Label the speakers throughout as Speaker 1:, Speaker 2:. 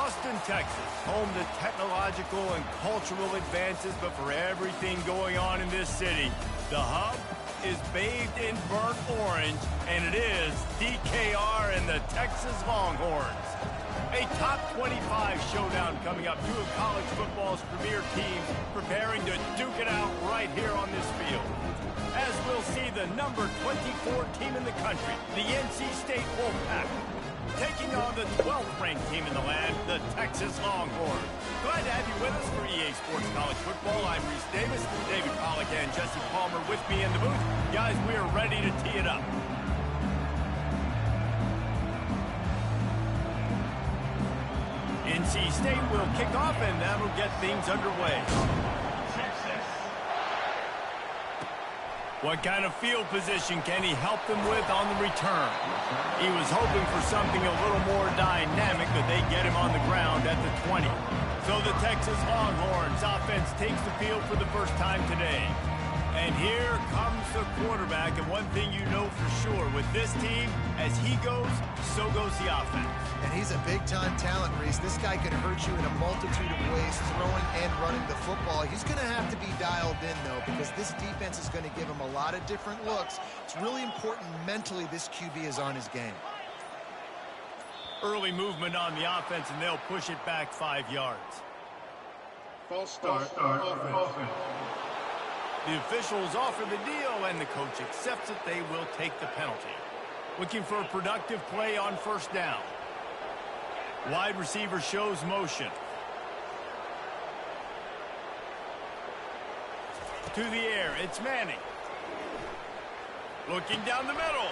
Speaker 1: Austin, Texas, home to technological and cultural advances, but for everything going on in this city, the hub is bathed in burnt orange, and it is DKR and the Texas Longhorns. A top 25 showdown coming up. Two of college football's premier teams preparing to duke it out right here on this field. As we'll see the number 24 team in the country, the NC State Wolfpack, taking on the 12th ranked team in the land, the Texas Longhorns. Glad to have you with us for EA Sports College Football. I'm Reese Davis, David Pollack and Jesse Palmer with me in the booth. Guys, we are ready to tee it up. NC State will kick off, and that'll get things underway. What kind of field position can he help them with on the return? He was hoping for something a little more dynamic, but they get him on the ground at the 20. So the Texas Longhorns offense takes the field for the first time today. And here comes the quarterback, and one thing you know for sure, with this team, as he goes, so goes the offense.
Speaker 2: And he's a big-time talent, Reese. This guy can hurt you in a multitude of ways, throwing and running the football. He's going to have to be dialed in, though, because this defense is going to give him a lot of different looks. It's really important mentally this QB is on his game.
Speaker 1: Early movement on the offense, and they'll push it back 5 yards.
Speaker 3: False start offense.
Speaker 1: The officials offer the deal, and the coach accepts it. They will take the penalty. Looking for a productive play on first down. Wide receiver shows motion. To the air, it's Manning. Looking down the middle.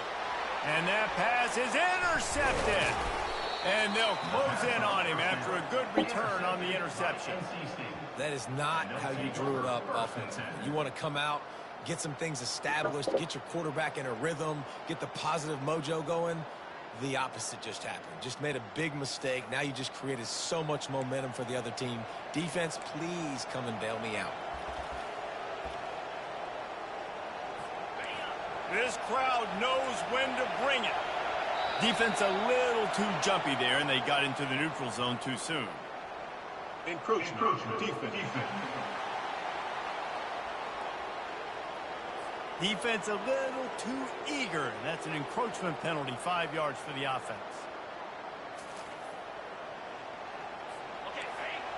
Speaker 1: And that pass is intercepted. And they'll close in on him after a good return on the interception.
Speaker 4: That is not how you drew it up offensively. You want to come out, get some things established, get your quarterback in a rhythm, get the positive mojo going. The opposite just happened. Just made a big mistake. Now you just created so much momentum for the other team. Defense, please come and bail me out.
Speaker 1: This crowd knows when to bring it. Defense a little too jumpy there, and they got into the neutral zone too soon.
Speaker 3: Encroachment. Defense.
Speaker 1: Defense a little too eager. That's an encroachment penalty, 5 yards for the offense.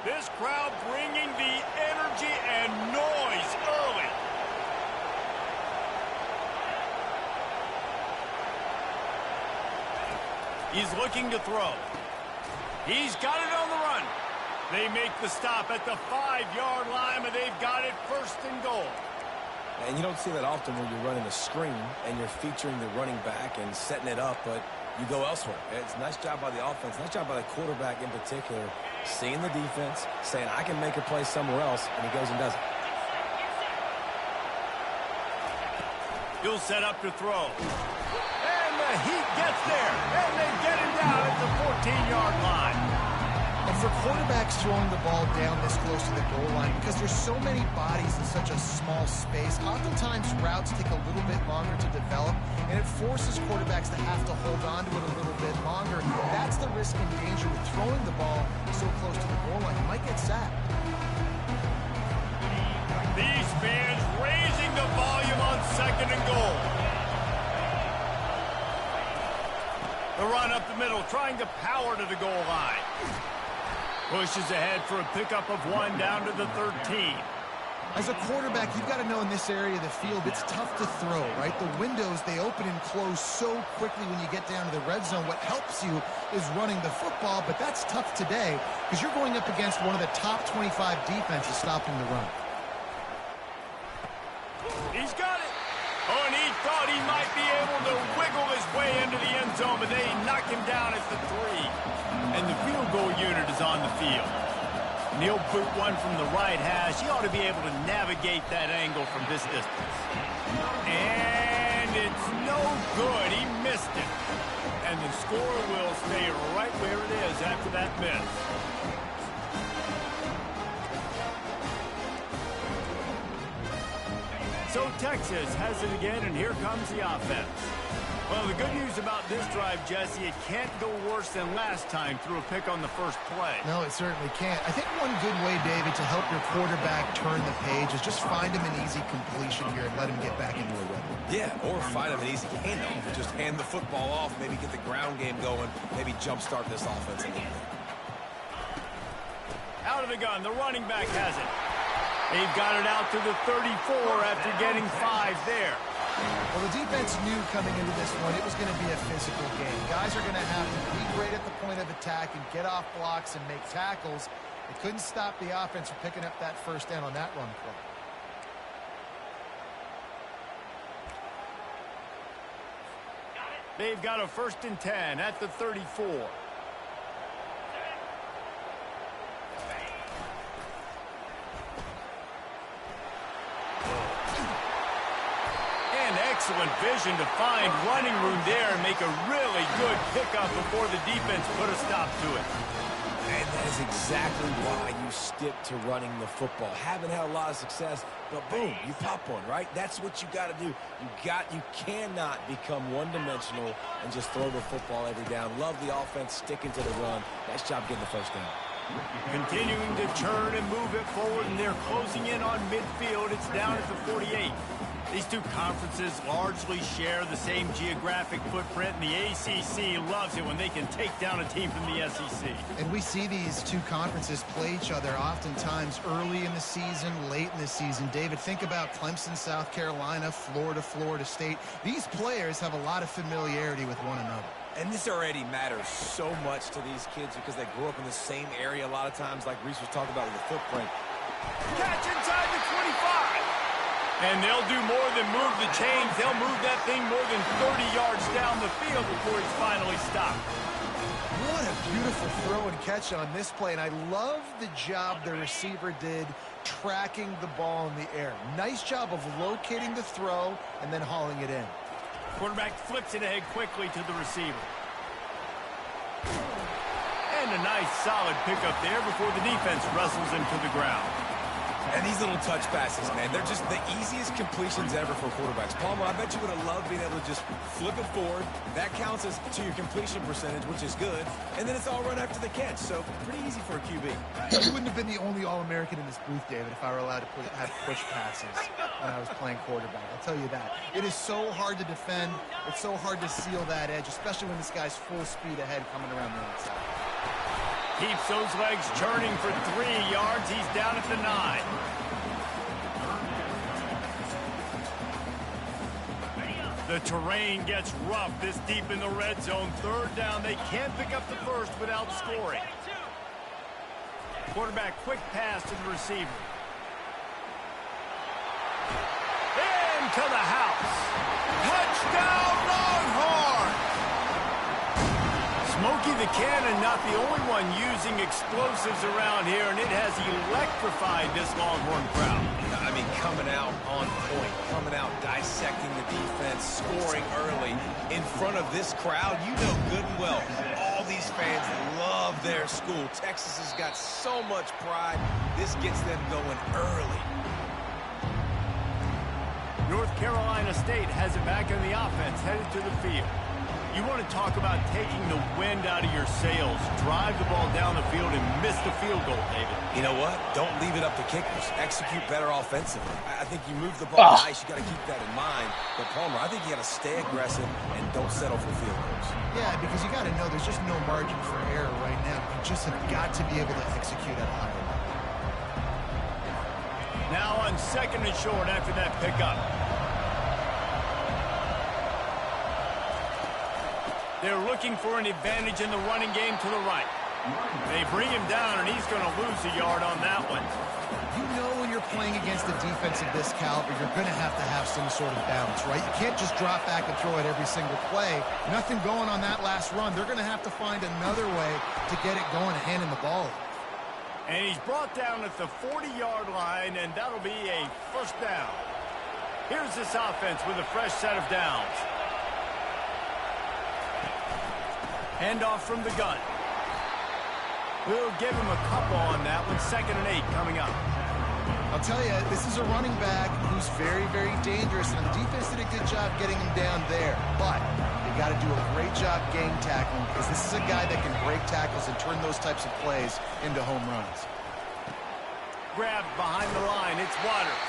Speaker 1: This crowd bringing the energy and noise early. He's looking to throw. He's got it on the run. They make the stop at the 5-yard line, but they've got it first and goal.
Speaker 4: And you don't see that often when you're running a screen and you're featuring the running back and setting it up, but you go elsewhere. It's a nice job by the offense, nice job by the quarterback in particular, seeing the defense, saying, I can make a play somewhere else, and he goes and does it.
Speaker 1: He'll set up to throw. And the heat gets there, and they get him down at the 14-yard line.
Speaker 2: And for quarterbacks throwing the ball down this close to the goal line, because there's so many bodies in such a small space, oftentimes routes take a little bit longer to develop, and it forces quarterbacks to have to hold on to it a little bit longer. That's the risk and danger with throwing the ball so close to the goal line. You might get sacked.
Speaker 1: These fans raising the volume on second and goal. The run up the middle, trying to power to the goal line. Pushes ahead for a pickup of 1 down to the 13.
Speaker 2: As a quarterback, you've got to know in this area of the field, it's tough to throw, right? The windows, they open and close so quickly when you get down to the red zone. What helps you is running the football, but that's tough today because you're going up against one of the top 25 defenses stopping the run.
Speaker 1: He's got it. Oh, and he thought he might be able to wiggle his way into the end zone, but they knock him down at the 3. And the field goal unit is on the field. And he'll boot one from the right hash. He ought to be able to navigate that angle from this distance. And it's no good. He missed it. And the score will stay right where it is after that miss. So Texas has it again, and here comes the offense. Well, the good news about this drive, Jesse, it can't go worse than last time through a pick on the first play.
Speaker 2: No, it certainly can't. I think one good way, David, to help your quarterback turn the page is just find him an easy completion here and let him get back into a rhythm.
Speaker 4: Yeah, or find him an easy handoff. Just hand the football off, maybe get the ground game going, maybe jumpstart this offense a little bit.
Speaker 1: Out of the gun, the running back has it. They've got it out to the 34 after getting 5 there.
Speaker 2: Well, the defense knew coming into this one it was going to be a physical game. Guys are going to have to be great at the point of attack and get off blocks and make tackles. They couldn't stop the offense from picking up that first down on that run play.
Speaker 1: They've got a 1st and 10 at the 34. Excellent vision to find running room there and make a really good pickup before the defense put a stop to it.
Speaker 4: And that is exactly why you stick to running the football. Haven't had a lot of success, but boom, you pop one, right? That's what you got to do. You cannot become one-dimensional and just throw the football every down. Love the offense sticking to the run. Nice job getting the first down.
Speaker 1: Continuing to turn and move it forward, and they're closing in on midfield. It's down at the 48. These two conferences largely share the same geographic footprint, and the ACC loves it when they can take down a team from the SEC.
Speaker 2: And we see these two conferences play each other oftentimes early in the season, late in the season. David, think about Clemson, South Carolina, Florida, Florida State. These players have a lot of familiarity with one another.
Speaker 4: And this already matters so much to these kids because they grew up in the same area a lot of times, like Reese was talking about with the footprint.
Speaker 1: Catch inside the 25. And they'll do more than move the chains. They'll move that thing more than 30 yards down the field before he's finally stopped.
Speaker 2: What a beautiful throw and catch on this play. And I love the job the receiver did tracking the ball in the air. Nice job of locating the throw and then hauling it in.
Speaker 1: Quarterback flips it ahead quickly to the receiver. And a nice solid pickup there before the defense wrestles him to the ground.
Speaker 4: And these little touch passes, man, they're just the easiest completions ever for quarterbacks. Palmer, I bet you would have loved being able to just flip it forward. That counts as to your completion percentage, which is good. And then it's all run after the catch, so pretty easy for a QB.
Speaker 2: You wouldn't have been the only All-American in this booth, David, if I were allowed to have push passes when I was playing quarterback. I'll tell you that. It is so hard to defend. It's so hard to seal that edge, especially when this guy's full speed ahead coming around the outside.
Speaker 1: Keeps those legs churning for 3 yards. He's down at the 9. The terrain gets rough this deep in the red zone. 3rd down. They can't pick up the first without scoring. Quarterback quick pass to the receiver. Into the house. Touchdown Longhorn! Smokey the Cannon not the only one using explosives around here, and it has electrified this Longhorn crowd.
Speaker 4: I mean, coming out on point, coming out dissecting the defense, scoring early in front of this crowd. You know good and well, all these fans love their school. Texas has got so much pride. This gets them going early.
Speaker 1: North Carolina State has it back in the offense, headed to the field. You want to talk about taking the wind out of your sails. Drive the ball down the field and miss the field goal, David.
Speaker 4: You know what? Don't leave it up to kickers. Execute better offensively. I think you move the ball nice. You got to keep that in mind. But Palmer, I think you got to stay aggressive and don't settle for field goals.
Speaker 2: Yeah, because you got to know there's just no margin for error right now. You just have got to be able to execute at a higher level.
Speaker 1: Now on 2nd and short after that pickup. They're looking for an advantage in the running game to the right. They bring him down, and he's going to lose a yard on that one.
Speaker 2: You know when you're playing against a defense of this caliber, you're going to have some sort of balance, right? You can't just drop back and throw it every single play. Nothing going on that last run. They're going to have to find another way to get it going and hand him the ball.
Speaker 1: And he's brought down at the 40-yard line, and that'll be a 1st down. Here's this offense with a fresh set of downs. Handoff from the gun. We'll give him a couple on that one. 2nd and 8 coming up.
Speaker 2: I'll tell you, this is a running back who's very, very dangerous, and the defense did a good job getting him down there. But they got to do a great job game tackling, because this is a guy that can break tackles and turn those types of plays into home runs.
Speaker 1: Grabbed behind the line, it's Waters.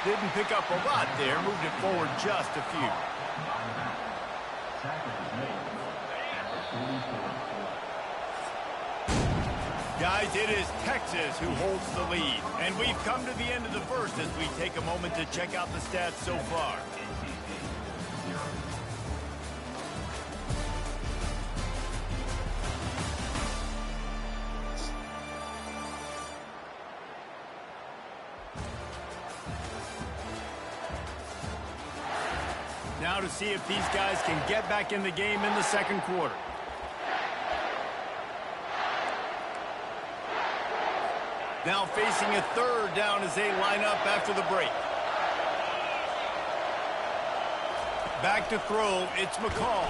Speaker 1: Didn't pick up a lot there, moved it forward just a few. Guys, it is Texas who holds the lead. And we've come to the end of the first as we take a moment to check out the stats so far. Now to see if these guys can get back in the game in the second quarter. Now facing a third down as they line up after the break. Back to throw, it's McCall.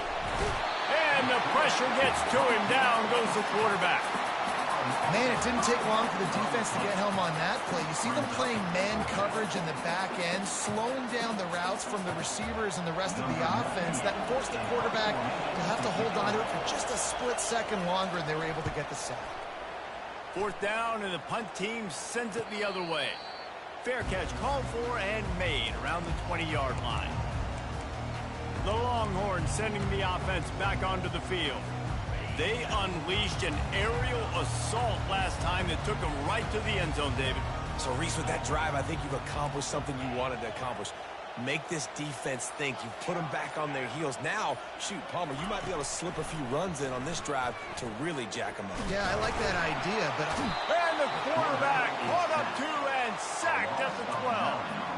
Speaker 1: And the pressure gets to him. Down goes the quarterback.
Speaker 2: Man, it didn't take long for the defense to get home on that play. You see them playing man coverage in the back end, slowing down the routes from the receivers and the rest of the offense. That forced the quarterback to have to hold on to it for just a split second longer, and they were able to get the sack.
Speaker 1: Fourth down, and the punt team sends it the other way. Fair catch called for and made around the 20-yard line. The Longhorns sending the offense back onto the field. They unleashed an aerial assault last time that took them right to the end zone, David.
Speaker 4: So, Reese, with that drive, I think you've accomplished something you wanted to accomplish. Make this defense think. You've put them back on their heels. Now, shoot, Palmer, you might be able to slip a few runs in on this drive to really jack them up.
Speaker 2: Yeah, I like that idea, but...
Speaker 1: And the quarterback caught up to and sacked at the 12.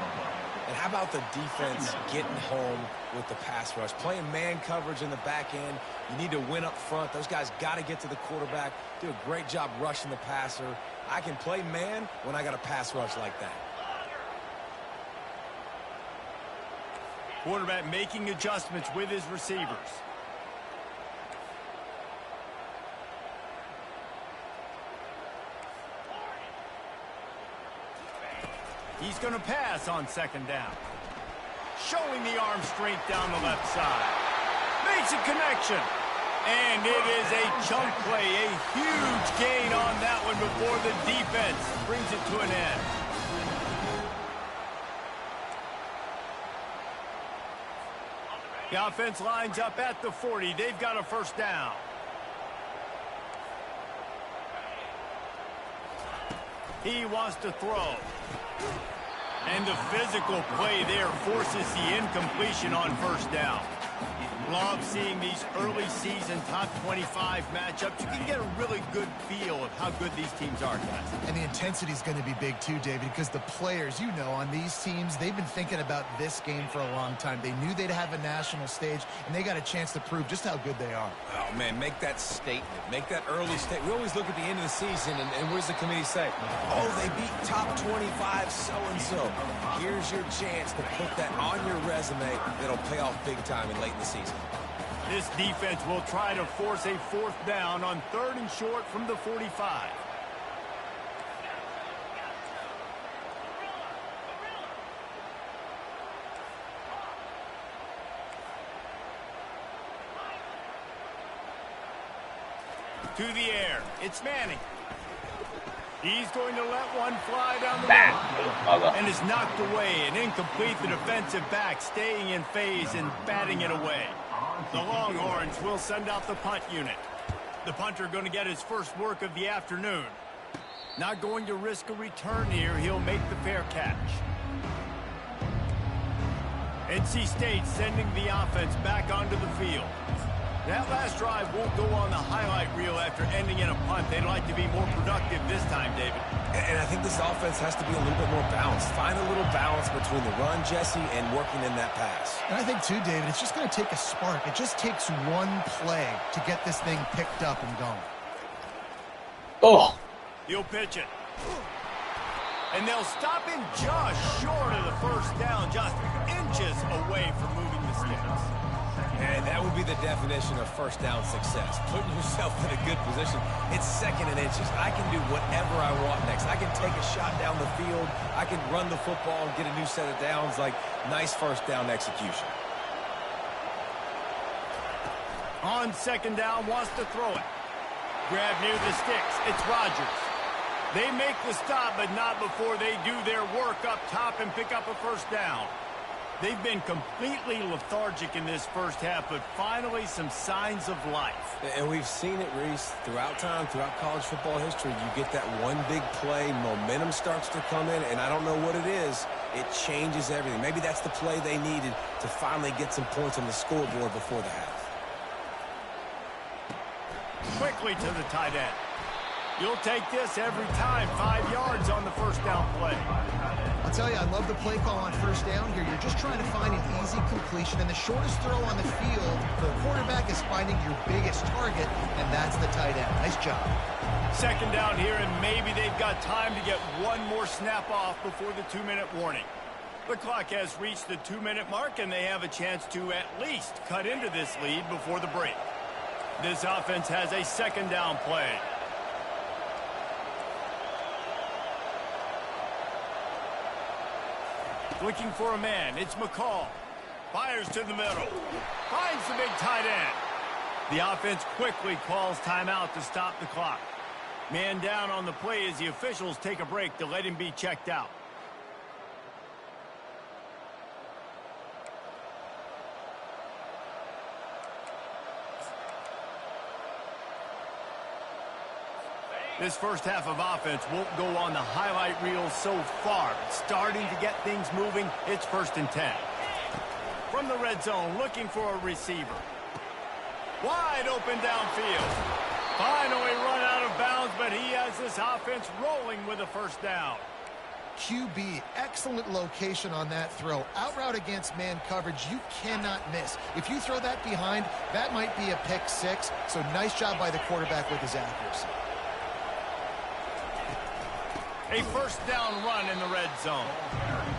Speaker 4: And how about the defense getting home with the pass rush? Playing man coverage in the back end. You need to win up front. Those guys got to get to the quarterback. Do a great job rushing the passer. I can play man when I got a pass rush like that.
Speaker 1: Quarterback making adjustments with his receivers. He's going to pass on second down. Showing the arm strength down the left side. Makes a connection. And it is a chunk play. A huge gain on that one before the defense brings it to an end. The offense lines up at the 40. They've got a first down. He wants to throw. And the physical play there forces the incompletion on first down. Love seeing these early season top 25 matchups. You can get a really good feel of how good these teams are, guys.
Speaker 2: And the intensity is going to be big too, David, because the players, you know, on these teams, they've been thinking about this game for a long time. They knew they'd have a national stage, and they got a chance to prove just how good they are.
Speaker 4: Oh, man, make that statement. Make that early statement. We always look at the end of the season, and what does the committee say? Oh, they beat top 25 so-and-so. Here's your chance to put that on your resume that'll pay off big time in late in the season.
Speaker 1: This defense will try to force a fourth down on third and short from the 45. To the air, it's Manning. He's going to let one fly down the middle. And is knocked away and incomplete. The defensive back staying in phase and batting it away. The Longhorns will send out the punt unit. The punter going to get his first work of the afternoon. Not going to risk a return here. He'll make the fair catch. NC State sending the offense back onto the field. That last drive won't go on the highlight reel after ending in a punt. They'd like to be more productive this time, David.
Speaker 4: And I think this offense has to be a little bit more balanced. Find a little balance between the run, Jesse, and working in that pass.
Speaker 2: And I think, too, David, it's just going to take a spark. It just takes one play to get this thing picked up and going.
Speaker 5: Oh.
Speaker 1: He'll pitch it. And they'll stop him just short of the first down, just inches away from moving the sticks.
Speaker 4: And that That would be the definition of first down success. Putting yourself in a good position. It's 2nd and inches. I can do whatever I want next. I can take a shot down the field. I can run the football and get a new set of downs. Like, nice first down execution.
Speaker 1: On 2nd down, wants to throw it. Grab near the sticks. It's Rodgers. They make the stop, but not before they do their work up top and pick up a first down. They've been completely lethargic in this first half, but finally some signs of life.
Speaker 4: And we've seen it, Reese, throughout time, throughout college football history. You get that one big play, momentum starts to come in, and I don't know what it is. It changes everything. Maybe that's the play they needed to finally get some points on the scoreboard before the half.
Speaker 1: Quickly to the tight end. You'll take this every time. 5 yards on the first down play.
Speaker 2: I'll tell you, I love the play call on first down here. You're just trying to find an easy completion, and the shortest throw on the field for the quarterback is finding your biggest target, and that's the tight end. Nice job.
Speaker 1: 2nd down here, and maybe they've got time to get one more snap off before the 2-minute warning. The clock has reached the 2-minute mark, and they have a chance to at least cut into this lead before the break. This offense has a 2nd down play. Looking for a man. It's McCall. Fires to the middle. Finds the big tight end. The offense quickly calls timeout to stop the clock. Man down on the play as the officials take a break to let him be checked out. This first half of offense won't go on the highlight reel so far. But starting to get things moving, it's 1st and 10. From the red zone, looking for a receiver. Wide open downfield. Finally run out of bounds, but he has this offense rolling with a first down.
Speaker 2: QB, excellent location on that throw. Out route against man coverage, you cannot miss. If you throw that behind, that might be a pick 6. So nice job by the quarterback with his accuracy.
Speaker 1: A first down run in the red zone.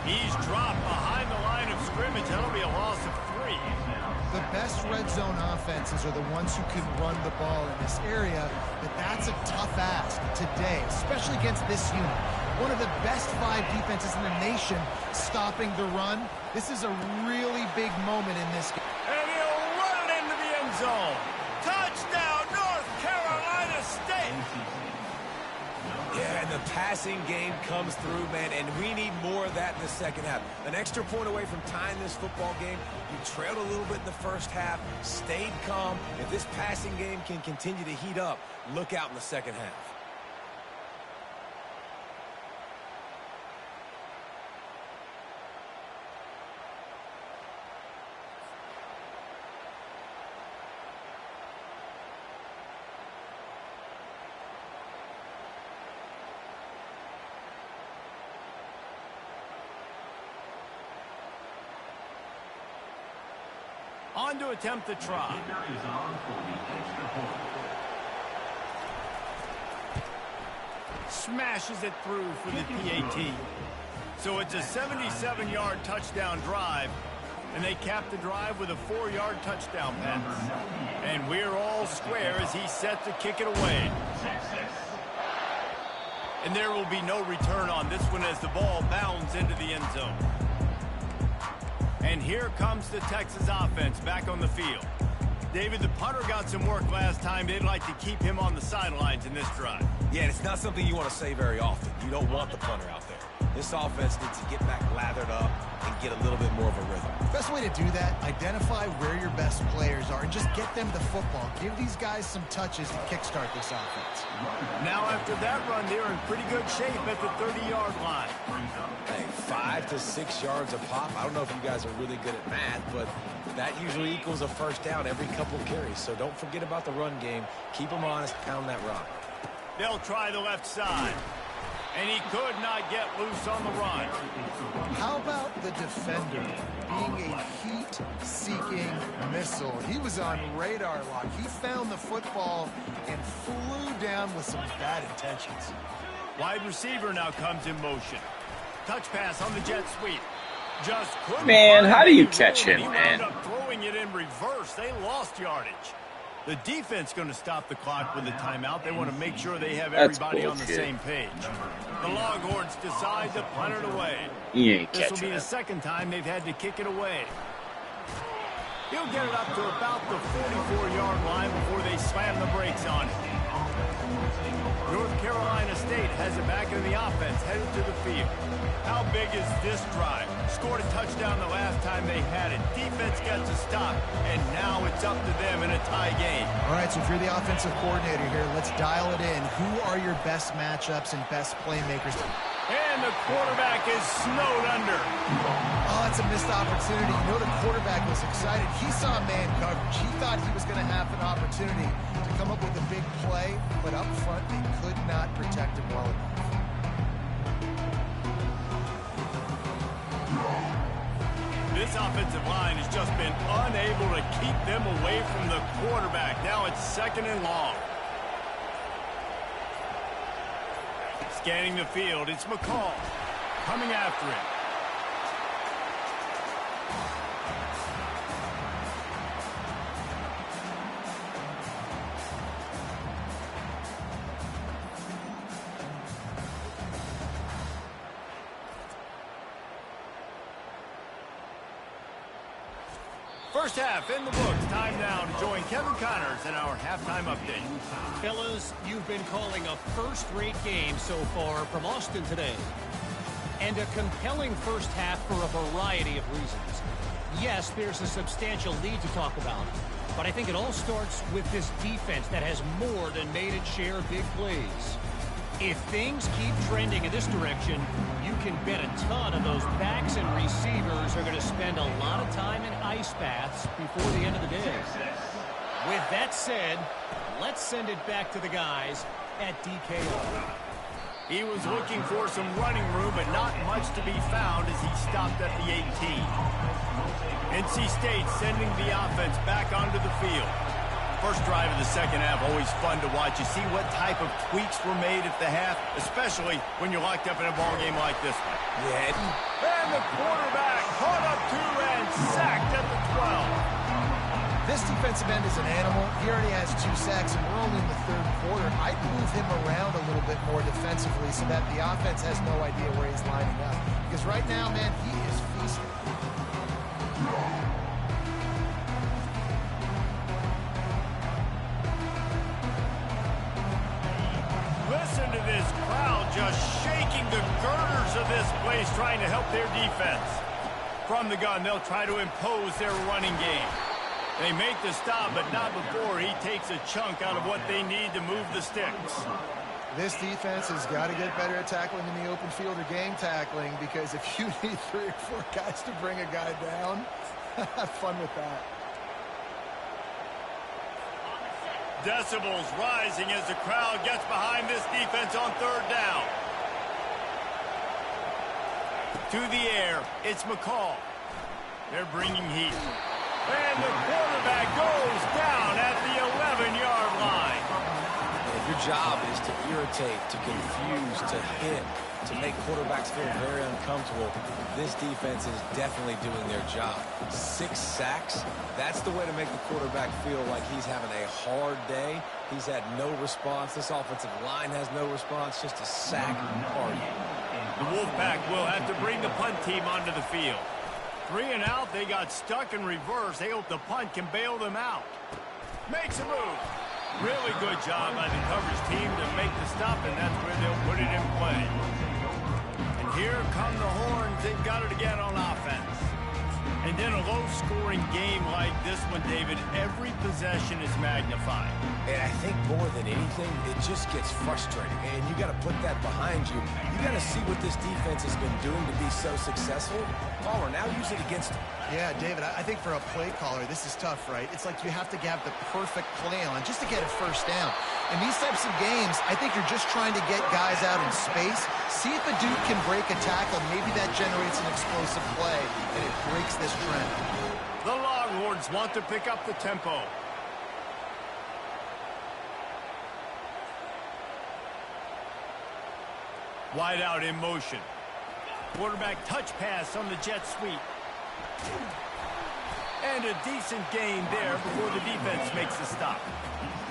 Speaker 1: He's dropped behind the line of scrimmage. That'll be a loss of 3.
Speaker 2: The best red zone offenses are the ones who can run the ball in this area, but that's a tough ask today, especially against this unit. One of the best 5 defenses in the nation stopping the run. This is a really big moment in this game.
Speaker 1: And he'll run it into the end zone. Touchdown, North Carolina State.
Speaker 4: Yeah, and the passing game comes through, man, and we need more of that in the second half. An extra point away from tying this football game. You trailed a little bit in the first half, stayed calm. If this passing game can continue to heat up, look out in the second half.
Speaker 1: On to attempt the try. Smashes it through for the PAT. So it's a 77-yard touchdown drive, and they cap the drive with a 4-yard touchdown pass. And we're all square as he's set to kick it away. And there will be no return on this one as the ball bounds into the end zone. And here comes the Texas offense back on the field. David, the punter got some work last time. They'd like to keep him on the sidelines in this drive.
Speaker 4: Yeah, and it's not something you want to say very often. You don't want the punter out there. This offense needs to get back lathered up and get a little bit more of a rhythm.
Speaker 2: Best way to do that, identify where your best players are and just get them the football. Give these guys some touches to kickstart this offense.
Speaker 1: Now after that run, they're in pretty good shape at the 30-yard line.
Speaker 4: Hey, 5 to 6 yards a pop. I don't know if you guys are really good at math, but that usually equals a first down every couple carries. So don't forget about the run game. Keep them honest, pound that rock.
Speaker 1: They'll try the left side. And he could not get loose on the run.
Speaker 2: How about the defender being a heat-seeking missile? He was on radar lock. He found the football and flew down with some bad intentions.
Speaker 1: Wide receiver now comes in motion. Touch pass on the jet sweep. Just couldn't.
Speaker 5: Man, how do you catch him,
Speaker 1: he
Speaker 5: man?
Speaker 1: wound up throwing it in in reverse. They lost yardage. The defense going to stop the clock with a timeout. They want to make sure they have everybody on the same page. The Longhorns decide to punt it away. This will be the second time they've had to kick it away. He'll get it up to about the 44-yard line before they slam the brakes on it. North Carolina State has it back in the offense, headed to the field. How big is this drive? Scored a touchdown the last time they had it. Defense got to stop, and now it's up to them in a tie game.
Speaker 2: All right, so if you're the offensive coordinator here, let's dial it in. Who are your best matchups and best playmakers?
Speaker 1: And the quarterback is snowed under.
Speaker 2: Oh, that's a missed opportunity. You know, the quarterback was excited. He saw man coverage. He thought he was going to have an opportunity to come up with a big play, but up front, they could not protect him well enough.
Speaker 1: This offensive line has just been unable to keep them away from the quarterback. Now it's 2nd and long. Scanning the field, it's McCall coming after him. First half in the books. Time now to join Kevin Connors in our halftime update.
Speaker 6: Fellas, you've been calling a first-rate game so far from Austin today. And a compelling first half for a variety of reasons. Yes, there's a substantial lead to talk about, but I think it all starts with this defense that has more than made its share of big plays. If things keep trending in this direction, you can bet a ton of those backs and receivers are going to spend a lot of time in ice baths before the end of the day. With that said, let's send it back to the guys at DKO.
Speaker 1: He was looking for some running room, but not much to be found as he stopped at the 18. NC State sending the offense back onto the field. First drive of the second half, always fun to watch. You see what type of tweaks were made at the half, especially when you're locked up in a ball game like this one.
Speaker 4: Yeah.
Speaker 1: And the quarterback caught up to and sacked at the 12.
Speaker 2: This defensive end is an animal. He already has 2 sacks, and we're only in the 3rd quarter. I'd move him around a little bit more defensively so that the offense has no idea where he's lining up. Because right now, man, he is feasting.
Speaker 1: Listen to this crowd just shaking the girders of this place, trying to help their defense. From the gun, they'll try to impose their running game. They make the stop, but not before he takes a chunk out of what they need to move the sticks.
Speaker 2: This defense has got to get better at tackling in the open field or game tackling, because if you need 3 or 4 guys to bring a guy down, have fun with that.
Speaker 1: Decibels rising as the crowd gets behind this defense on 3rd down. To the air, it's McCall. They're bringing heat. And the quarterback goes down at the 11-yard line.
Speaker 4: If your job is to irritate, to confuse, to hit, to make quarterbacks feel very uncomfortable, this defense is definitely doing their job. 6 sacks, that's the way to make the quarterback feel like he's having a hard day. He's had no response. This offensive line has no response, just a sack party.
Speaker 1: The Wolfpack will have to bring the punt team onto the field. 3 and out, they got stuck in reverse. They hope the punt can bail them out. Makes a move. Really good job by the coverage team to make the stop, and that's where they'll put it in play. And here come the Horns. They've got it again on offense. And in a low-scoring game like this one, David, every possession is magnified.
Speaker 4: And I think more than anything, it just gets frustrating. And you got to put that behind you. You got to see what this defense has been doing to be so successful. Palmer, now use it against them.
Speaker 2: Yeah, David, I think for a play caller, this is tough, right? It's like you have to have the perfect play on just to get a first down. In these types of games, I think you're just trying to get guys out in space, see if a dude can break a tackle. Maybe that generates an explosive play, and it breaks this trend.
Speaker 1: The Longhorns want to pick up the tempo. Wide out in motion. Quarterback touch pass on the jet sweep. And And a decent gain there before the defense makes the stop.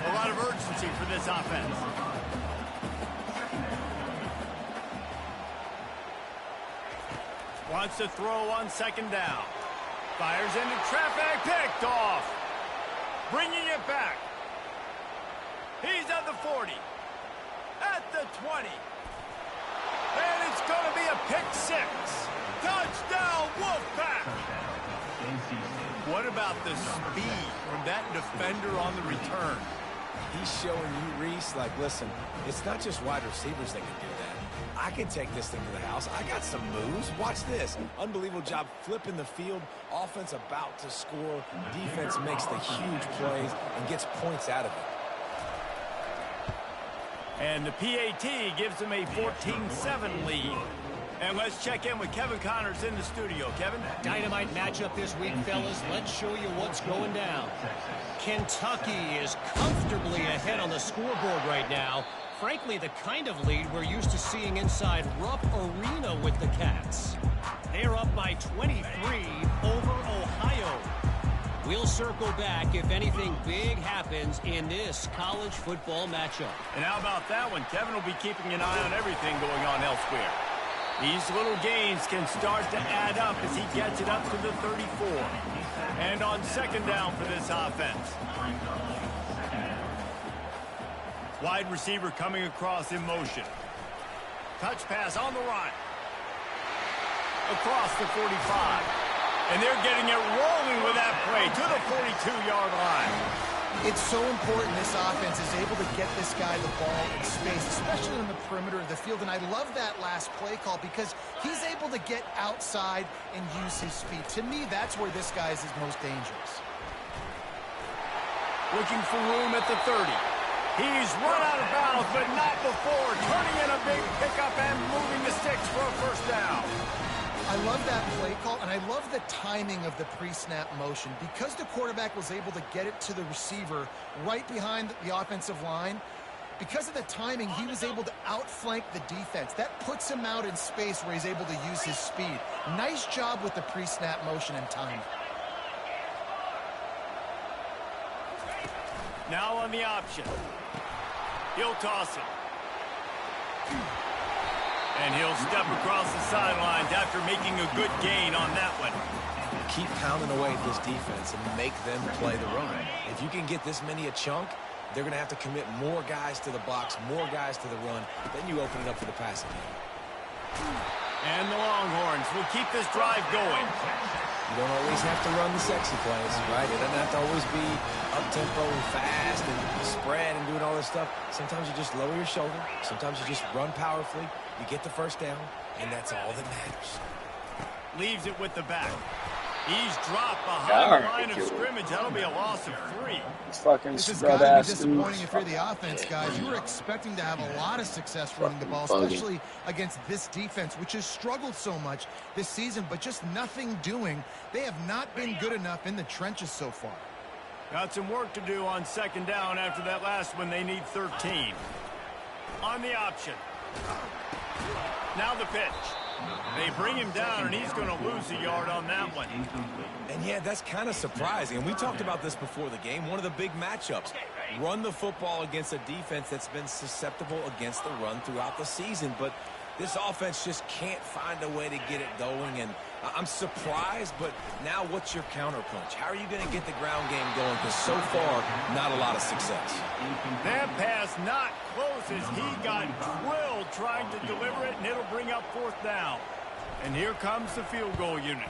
Speaker 1: A lot of urgency for this offense. Wants to throw on second down. Fires into traffic, picked off. Bringing it back. He's at the 40. At the 20. And it's going to be a pick six. Touchdown, Wolfpack. What about the speed from that defender on the return?
Speaker 4: He's showing you, Reese, like, listen, it's not just wide receivers that can do that. I can take this thing to the house. I got some moves. Watch this. Unbelievable job flipping the field. Offense about to score. Defense makes the huge plays and gets points out of it.
Speaker 1: And the PAT gives them a 14-7 lead. And let's check in with Kevin Connors in the studio. Kevin?
Speaker 6: Dynamite matchup this week, fellas. Let's show you what's going down. Kentucky is comfortably ahead on the scoreboard right now. Frankly, the kind of lead we're used to seeing inside Rupp Arena with the Cats. They're up by 23 over Ohio. We'll circle back if anything big happens in this college football matchup.
Speaker 1: And how about that one? Kevin will be keeping an eye on everything going on elsewhere. These little gains can start to add up as he gets it up to the 34. And on second down for this offense. Wide receiver coming across in motion. Touch pass on the run. Across the 45. And they're getting it rolling with that play to the 42-yard line.
Speaker 2: It's so important this offense is able to get this guy the ball in space, especially on the perimeter of the field. And I love that last play call because he's able to get outside and use his speed. To me, that's where this guy is his most dangerous.
Speaker 1: Looking for room at the 30. He's run out of bounds, but not before. Turning in a big pickup and moving the sticks for a first down.
Speaker 2: I love that play call, and I love the timing of the pre-snap motion. Because the quarterback was able to get it to the receiver right behind the offensive line, because of the timing, he was able to outflank the defense. That puts him out in space where he's able to use his speed. Nice job with the pre-snap motion and timing.
Speaker 1: Now on the option. He'll toss it. And he'll step across the sidelines after making a good gain on that one.
Speaker 4: Keep pounding away at this defense and make them play the run. If you can get this many a chunk, they're going to have to commit more guys to the box, more guys to the run. Then you open it up for the passing game.
Speaker 1: And the Longhorns will keep this drive going.
Speaker 4: You don't always have to run the sexy plays, right? It doesn't have to always be up-tempo and fast and spread and doing all this stuff. Sometimes you just lower your shoulder. Sometimes you just run powerfully. You get the first down, and that's all that matters.
Speaker 1: Leaves it with the back. He's dropped behind the line of scrimmage. That'll be a loss of 3.
Speaker 5: This
Speaker 2: has got to be disappointing if you're the offense, guys. You were expecting to have a lot of success running the ball, especially against this defense, which has struggled so much this season, but just nothing doing. They have not been good enough in the trenches so far.
Speaker 1: Got some work to do on second down after that last one. They need 13. On the option. Now the pitch. They bring him down, and he's going to lose a yard on that one.
Speaker 4: And, yeah, that's kind of surprising. And we talked about this before the game. One of the big matchups. Run the football against a defense that's been susceptible against the run throughout the season. But this offense just can't find a way to get it going. And I'm surprised, but now what's your counterpunch? How are you going to get the ground game going? Because so far, not a lot of success.
Speaker 1: That pass not close as he got drilled trying to deliver it, and it'll bring up fourth down. And here comes the field goal unit.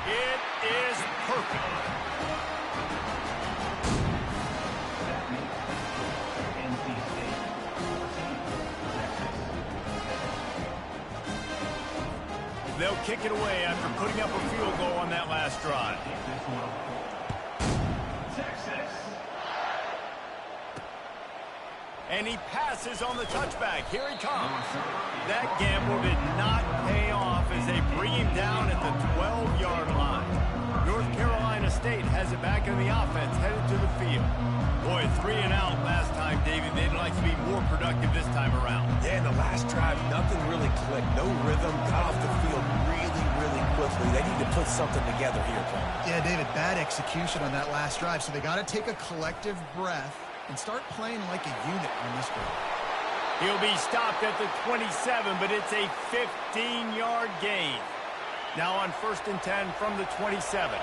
Speaker 1: It is perfect. They'll kick it away after putting up a field goal on that last drive. And he passes on the touchback. Here he comes. That gamble did not pay off as they bring him down at the 12-yard line. North Carolina State has it back in the offense, headed to the field. Boy, 3 and out last time, David. They'd like to be more productive this time around.
Speaker 4: Yeah, in the last drive, nothing really clicked. No rhythm. Got off the field really, really quickly. They need to put something together here, Paul.
Speaker 2: Yeah, David, bad execution on that last drive, so they got to take a collective breath and start playing like a unit on this drive.
Speaker 1: He'll be stopped at the 27, but it's a 15-yard gain. Now on 1st and 10 from the 27.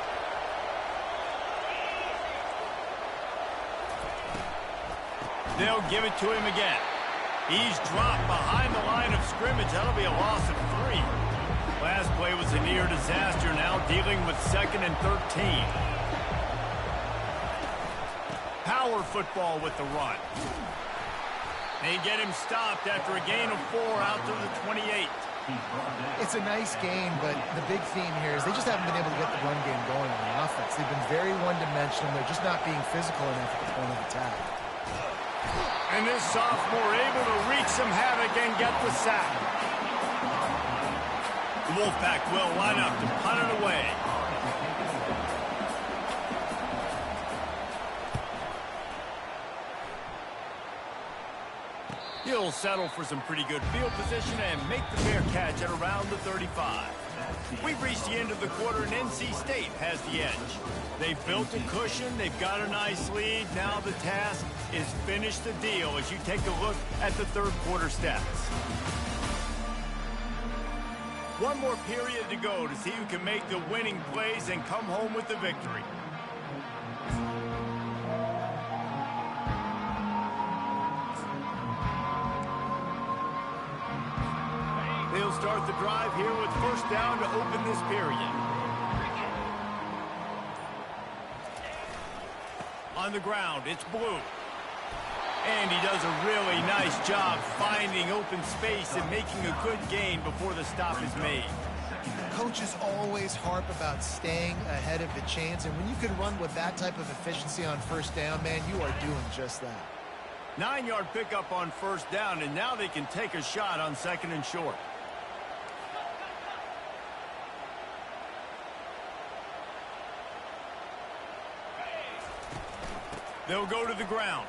Speaker 1: They'll give it to him again. He's dropped behind the line of scrimmage. That'll be a loss of 3. Last play was a near disaster, now dealing with 2nd and 13. Power football with the run. They get him stopped after a gain of 4 out to the 28.
Speaker 2: It's a nice game, but the big theme here is they just haven't been able to get the run game going on the offense. They've been very one-dimensional. They're just not being physical enough at the point of attack.
Speaker 1: And this sophomore able to wreak some havoc and get the sack. The Wolfpack will line up to punt it away. He'll settle for some pretty good field position and make the fair catch at around the 35. We've reached the end of the quarter, and NC State has the edge. They've built a cushion. They've got a nice lead. Now the task is finish the deal as you take a look at the third quarter stats. One more period to go to see who can make the winning plays and come home with the victory. They'll start the drive here with 1st down to open this period. On the ground, it's Blue. And he does a really nice job finding open space and making a good gain before the stop is made.
Speaker 2: Coaches always harp about staying ahead of the chains, and when you can run with that type of efficiency on 1st down, man, you are doing just that.
Speaker 1: 9-yard pickup on 1st down, and now they can take a shot on 2nd and short. They'll go to the ground.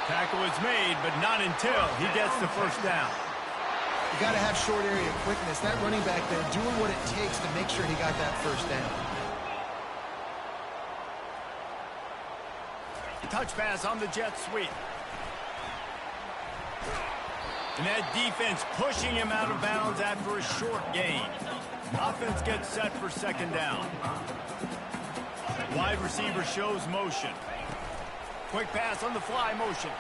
Speaker 1: Tackle is made, but not until he gets the 1st down.
Speaker 2: You got to have short area quickness. That running back there doing what it takes to make sure he got that 1st down.
Speaker 1: Touch pass on the jet sweep. And that defense pushing him out of bounds after a short gain. Offense gets set for 2nd down. Wide receiver shows motion. Quick pass on the fly motion.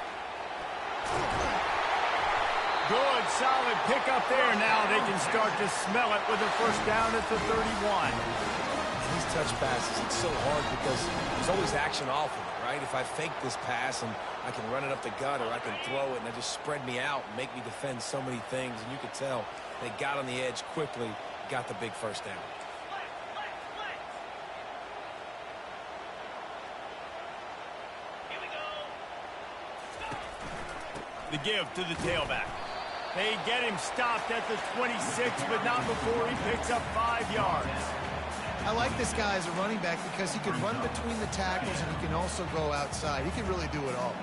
Speaker 1: Good, solid pickup there. Now they can start to smell it with a 1st down at the 31.
Speaker 4: These touch passes, it's so hard because there's always action off of it, right? If I fake this pass and I can run it up the gut, or I can throw it and it just spread me out and make me defend so many things. And you could tell they got on the edge quickly, got the big 1st down.
Speaker 1: The give to the tailback. They get him stopped at the 26, but not before he picks up 5 yards.
Speaker 2: I like this guy as a running back because he can run between the tackles and he can also go outside. He can really do it all.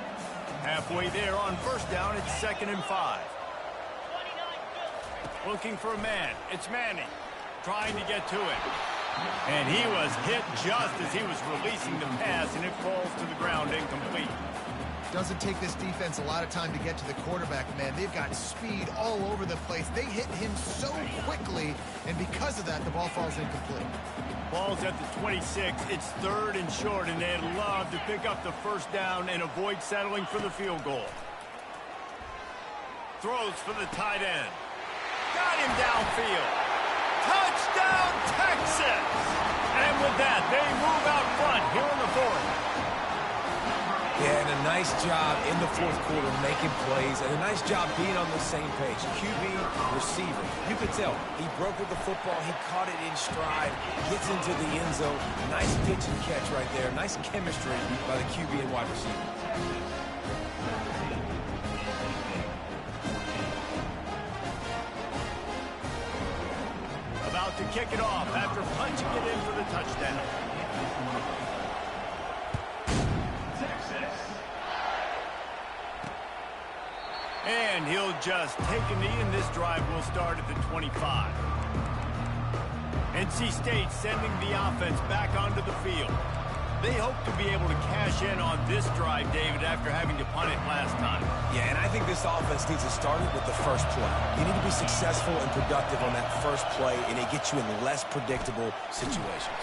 Speaker 1: Halfway there on 1st down, it's 2nd and 5. Looking for a man. It's Manning trying to get to him. And he was hit just as he was releasing the pass, and it falls to the ground incomplete.
Speaker 2: Doesn't take this defense a lot of time to get to the quarterback, man. They've got speed all over the place. They hit him so quickly, and because of that, the ball falls incomplete.
Speaker 1: Ball's at the 26. It's 3rd and short, and they'd love to pick up the 1st down and avoid settling for the field goal. Throws for the tight end. Got him downfield. Touchdown, Texas! And with that, they move out front here in the 4th.
Speaker 4: Yeah, and a nice job in the 4th quarter making plays, and a nice job being on the same page. QB, receiver. You could tell he broke with the football. He caught it in stride, gets into the end zone. Nice pitch and catch right there. Nice chemistry by the QB and wide receiver.
Speaker 1: About to kick it off after punching it in for the touchdown. And he'll just take a knee, and this drive will start at the 25. NC State sending the offense back onto the field. They hope to be able to cash in on this drive, David, after having to punt it last time.
Speaker 4: Yeah, and I think this offense needs to start it with the first play. You need to be successful and productive on that first play, and it gets you in less predictable situations.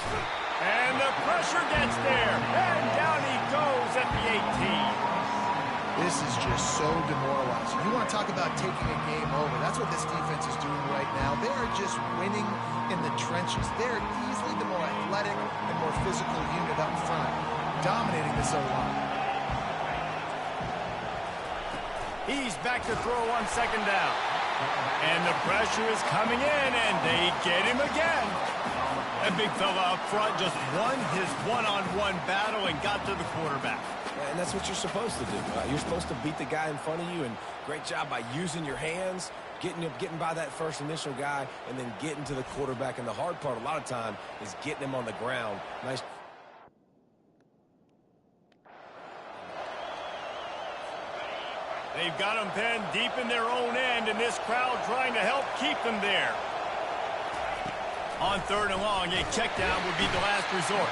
Speaker 1: And the pressure gets there, and down he goes at the 18.
Speaker 2: This is just so demoralizing. You want to talk about taking a game over. That's what this defense is doing right now. They are just winning in the trenches. They're easily the more athletic and more physical unit up front, dominating this O-line.
Speaker 1: He's back to throw on second down. And the pressure is coming in, and they get him again. That big fella up front just won his one-on-one battle and got to the quarterback.
Speaker 4: And that's what you're supposed to do. You're supposed to beat the guy in front of you, and great job by using your hands, getting by that first initial guy, and then getting to the quarterback. And the hard part a lot of time is getting him on the ground. Nice.
Speaker 1: They've got him pinned deep in their own end, and this crowd trying to help keep them there. On third and long, a check down would be the last resort.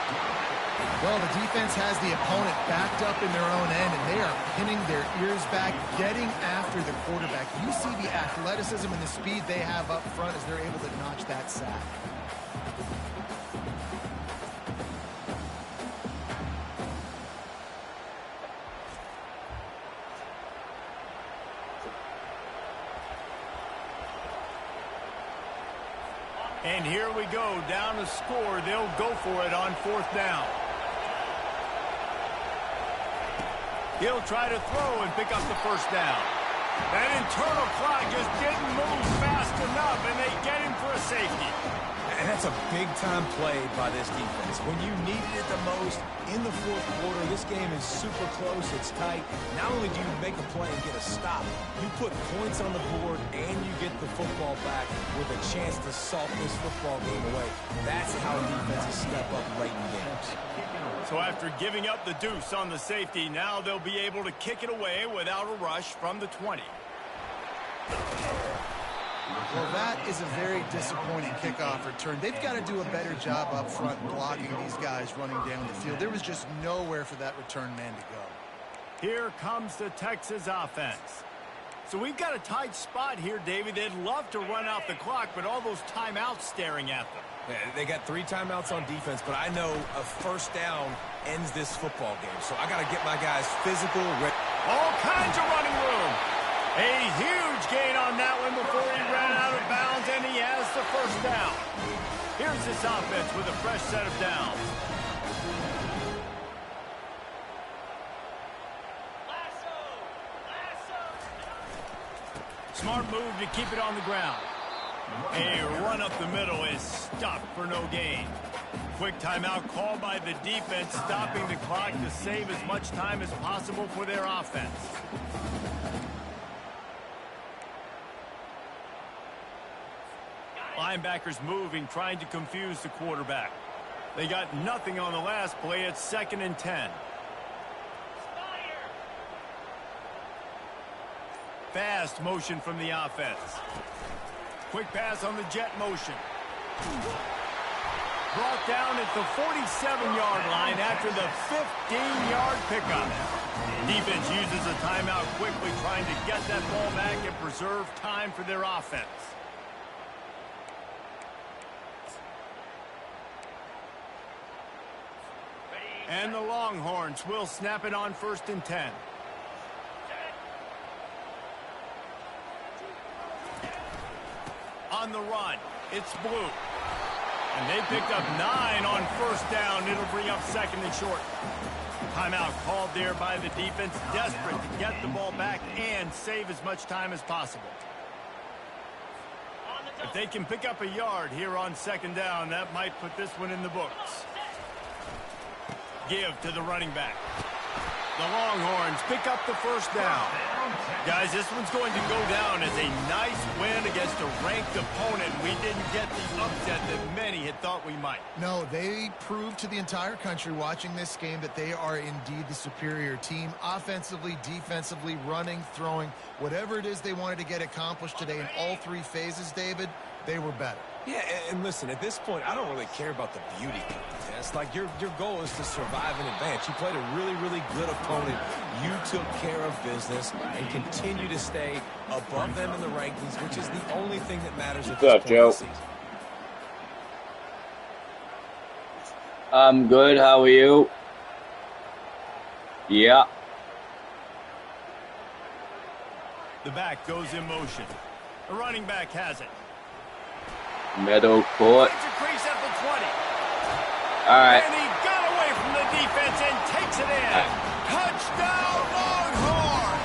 Speaker 2: Well, the defense has the opponent backed up in their own end, and they are pinning their ears back, getting after the quarterback. You see the athleticism and the speed they have up front as they're able to notch that sack.
Speaker 1: And here we go, down to score. They'll go for it on fourth down. He'll try to throw and pick up the first down. That internal clock just didn't move fast enough, and they get him for a safety.
Speaker 4: And that's a big-time play by this defense. When you needed it the most in the fourth quarter, this game is super close, it's tight. Not only do you make a play and get a stop, you put points on the board and you get the football back with a chance to salt this football game away. That's how defenses step up late in games.
Speaker 1: So after giving up the deuce on the safety, now they'll be able to kick it away without a rush from the 20.
Speaker 2: Well, that is a very disappointing kickoff return. They've got to do a better job up front blocking these guys running down the field. There was just nowhere for that return man to go.
Speaker 1: Here comes the Texas offense. So we've got a tight spot here, David. They'd love to run out the clock, but all those timeouts staring at them.
Speaker 4: Yeah, they got 3 timeouts on defense, but I know a first down ends this football game. So I got to get my guys physical.
Speaker 1: All kinds of running room. A huge gain on that one before he ran out of bounds, and he has the first down. Here's this offense with a fresh set of downs. Smart move to keep it on the ground. A run up the middle is stopped for no gain. Quick timeout called by the defense, stopping the clock to save as much time as possible for their offense. Linebackers moving, trying to confuse the quarterback. They got nothing on the last play. It's 2nd and 10. Fast motion from the offense. Quick pass on the jet motion. Brought down at the 47-yard line after the 15-yard pickup. Defense uses a timeout quickly, trying to get that ball back and preserve time for their offense. And the Longhorns will snap it on 1st and 10. On the run, it's Blue. And they picked up 9 on first down. It'll bring up 2nd and short. Timeout called there by the defense, desperate to get the ball back and save as much time as possible. If they can pick up a yard here on 2nd down, that might put this one in the books. Give to the running back. The Longhorns pick up the first down. Guys, this one's going to go down as a nice win against a ranked opponent. We didn't get the upset that many had thought we might.
Speaker 2: No, they proved to the entire country watching this game that they are indeed the superior team. Offensively, defensively, running, throwing, whatever it is they wanted to get accomplished today in all 3 phases, David, they were better.
Speaker 4: Yeah, and listen, at this point, I don't really care about the beauty contest. Like, your goal is to survive and advance. You played a really, really good opponent. You took care of business and continue to stay above them in the rankings, which is the only thing that matters at this point of the season.
Speaker 5: I'm good. How are you? Yeah.
Speaker 1: The back goes in motion. The running back has it.
Speaker 5: Middle court.
Speaker 1: Crease at the 20.
Speaker 5: All right.
Speaker 1: And he got away from the defense and takes it in. Touchdown, Longhorn!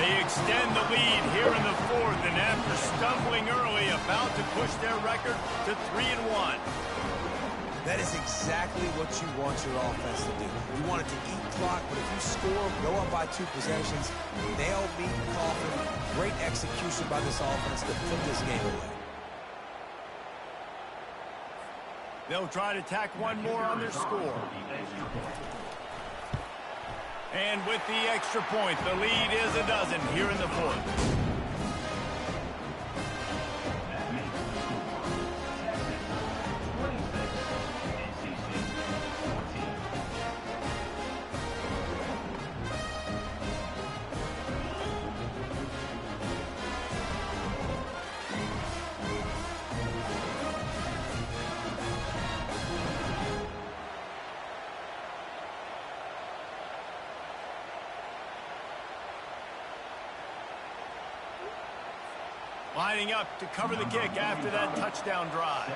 Speaker 1: They extend the lead here in the fourth, and after stumbling early, about to push their record to 3-1.
Speaker 4: That is exactly what you want your offense to do. You want it to eat clock, but if you score, go up by 2 possessions, nail beat Coffin. Great execution by this offense to put this game away.
Speaker 1: They'll try to tack one more on their score. And with the extra point, the lead is a dozen here in the fourth. Lining up to cover the kick after that touchdown drive.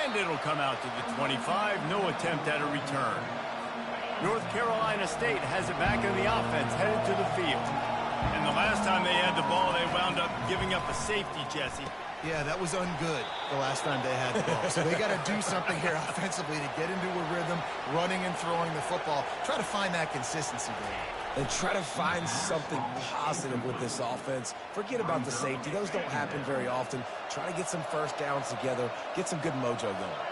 Speaker 1: And it'll come out to the 25. No attempt at a return. North Carolina State has it back in the offense, headed to the field. And the last time they had the ball, they wound up giving up a safety, Jesse.
Speaker 2: Yeah, that was ungood the last time they had the ball. So they got to do something here offensively to get into a rhythm, running and throwing the football. Try to find that consistency there.
Speaker 4: And try to find something positive with this offense. Forget about the safety. Those don't happen very often. Try to get some first downs together. Get some good mojo going.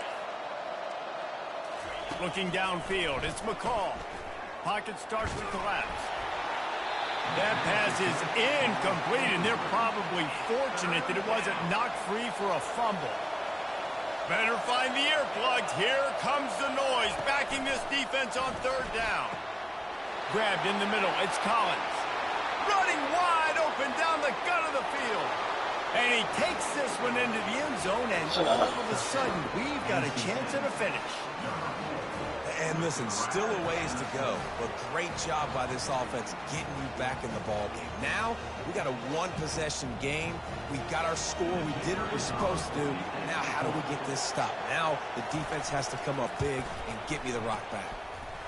Speaker 1: Looking downfield, it's McCall. Pocket starts to collapse. That pass is incomplete, and they're probably fortunate that it wasn't knocked free for a fumble. Better find the earplugs. Here comes the noise, backing this defense on third down. Grabbed in the middle, it's Collins. Running wide open down the gut of the field. And he takes this one into the end zone, and all of a sudden, we've got a chance at a finish.
Speaker 4: And listen, still a ways to go, but great job by this offense getting you back in the ball game. Now, we got a one-possession game. We got our score. We did what we're supposed to do. Now, how do we get this stopped? Now, the defense has to come up big and get me the rock back.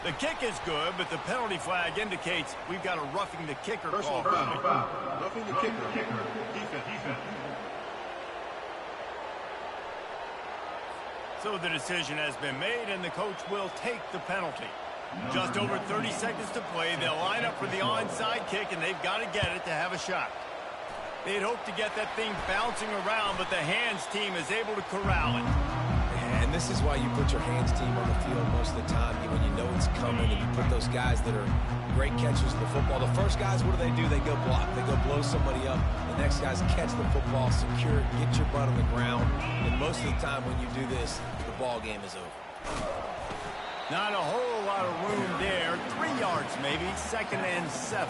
Speaker 1: The kick is good, but the penalty flag indicates we've got a roughing the kicker call.
Speaker 3: Roughing the kicker. Defense.
Speaker 1: So the decision has been made, and the coach will take the penalty. Just over 30 seconds to play. They'll line up for the onside kick, and they've got to get it to have a shot. They'd hope to get that thing bouncing around, but the hands team is able to corral it.
Speaker 4: And this is why you put your hands team on the field most of the time when you know it's coming, and you put those guys that are great catchers of the football. The first guys, what do? They go block. They go blow somebody up. The next guys catch the football, secure it, get your butt on the ground. And most of the time when you do this, the ball game is over.
Speaker 1: Not a whole lot of room there. 3 yards maybe, 2nd and 7.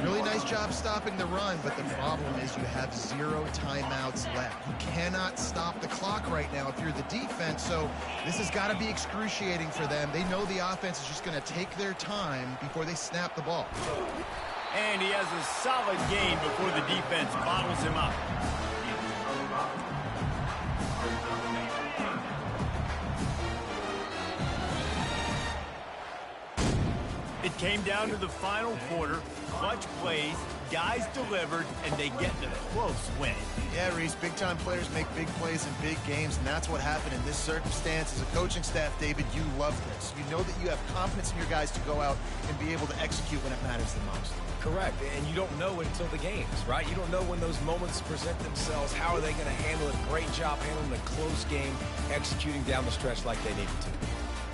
Speaker 2: Really nice job stopping the run, but the problem is you have 0 timeouts left. You cannot stop the clock right now if you're the defense, so this has got to be excruciating for them. They know the offense is just going to take their time before they snap the ball.
Speaker 1: And he has a solid gain before the defense bottles him up. It came down to the final quarter. Clutch plays, guys delivered, and they get the close win.
Speaker 2: Yeah, Reese, big-time players make big plays in big games, and that's what happened in this circumstance. As a coaching staff, David, you love this. You know that you have confidence in your guys to go out and be able to execute when it matters the most.
Speaker 4: Correct, and you don't know until the games, right? You don't know when those moments present themselves. How are they going to handle it? Great job handling a close game, executing down the stretch like they needed to.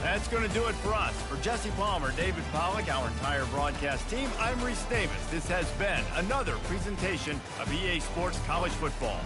Speaker 1: That's going to do it for us. For Jesse Palmer, David Pollack, our entire broadcast team, I'm Reese Davis. This has been another presentation of EA Sports College Football.